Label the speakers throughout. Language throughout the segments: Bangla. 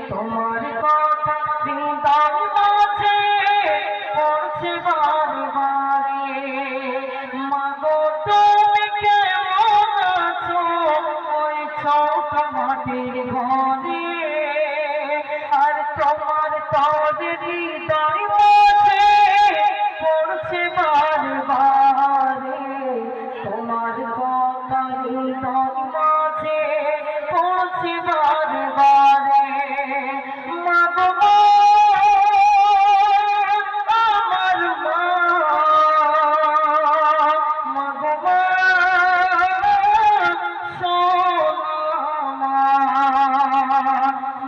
Speaker 1: তোমার কথা হৃদয় মাঝে পড়ছে বারে বারে। মাগো তুমি কেমন আছো ওই ছোট মাটির ঘরে? আর তোমার তোর হৃদয় মাঝে পড়ছে বারে বারে। তোমার কথা হৃদয় মাঝে পড়ছে বারে বারে। মাগো আমার মা, মাগো সোনা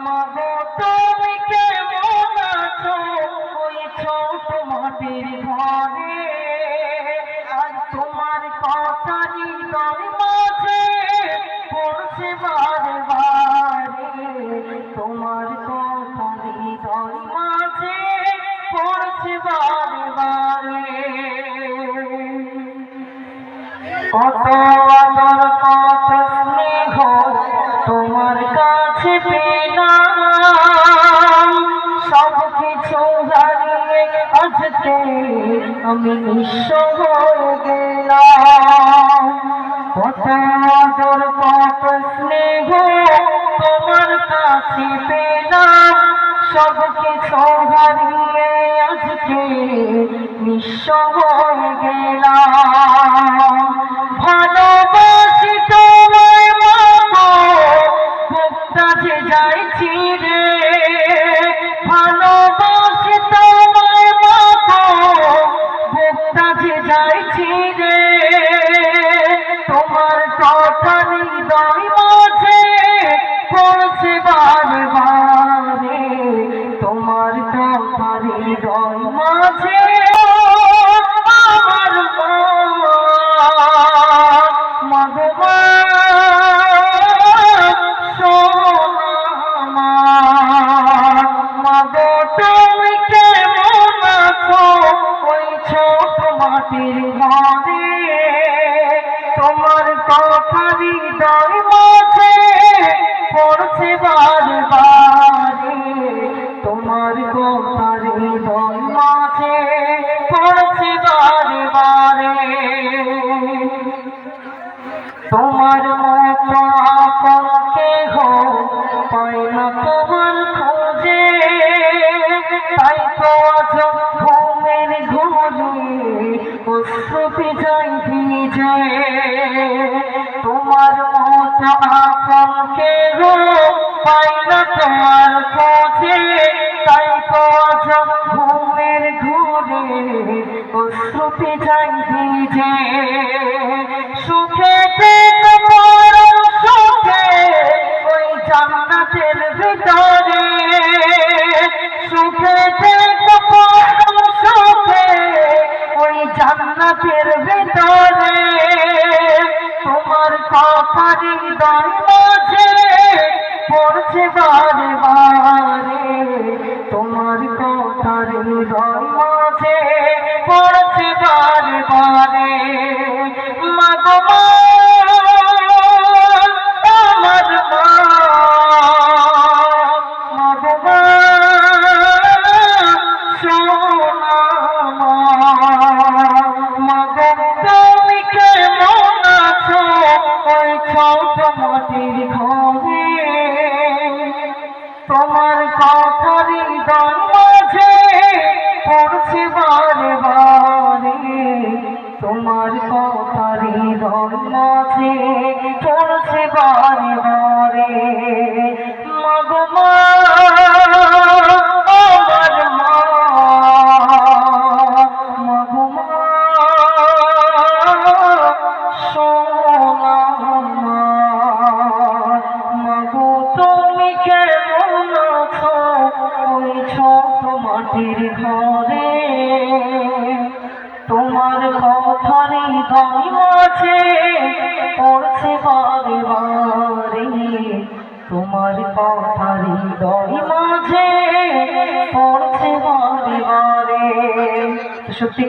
Speaker 1: মাগো তুমি কেমন আছো ওই ছোট মাটির ঘরে? আর তোমার কথা হৃদয় মাঝে পড়ছে বারে বারে। তোমার কথা হৃদয় মাঝে পড়ছে বারে বারে। কত আদর কত স্নেহ তোমার কাছে পেলাম, সব কিছু হারিয়ে আজকে আমি নিঃস্ব হয়ে গেলাম। কত আদর কত স্নেহ তোমার কাছে পেলাম, সব কিছু হারিয়ে আজকে নিঃস্ব হয়ে গেলাম। ভালোবাসি তোমায় মাগো বুকটা যে যাইছি রে। ভালোবাসি তোমায় মাগো বুকটা যে যাইছি রে। তোমার কথা হৃদয় মাঝে পড়ছে বারে বারে। তোমার কথা হৃদয় মাঝে আমার মাগো সোনা মাগো তুমি কেমন আছো ওই ছোট মাটির ঘরে? তোমার কথা হৃদয় মাঝে পড়ছে বারে বারে। তোমার কথা হৃদয় মাঝে পড়ছে বারে বারে। তোমার মতো আপন কেহ পাই না তোমার খোঁজে, তাই তো আজ ঘুমের ঘুরে অশ্রুতে যাই ভিজে। তোমার মতো আপন কেহ পাই না তোমার খোঁজে, তাই তো আজ ঘুমের ঘুরে অশ্রুতে যাই ভিজে। সুখেতে পরম সুখে ওই জান্নাতের ভিতরে। সুখেতে পরম সুখে ওই জান্নাতের ভিতরে। তোমার কথা হৃদয় মাঝে পড়ছে বারে বারে। তোমার কথা হৃদয় মাঝে পড়ছে বারে বারে। মাগো আমার মা, মাগো সোনা মাগো তুমি কেমন আছো ওই ছোট মাটির ঘরে? তোমার কথা হৃদয় মাঝে পড়ছে বারে বারে। তোমার কথা হৃদয় মাঝে পড়ছে বারে বারে। মাগো মা আমার মা, মাগো সোনা মাগো তুমি কেমন আছো ওই ছোট মাটির ঘরে? তোমার কথা হৃদয় মাঝে পড়ছে বারে বারে। তোমার কথা হৃদয় মাঝে পড়ছে বারে বারে। সত্যি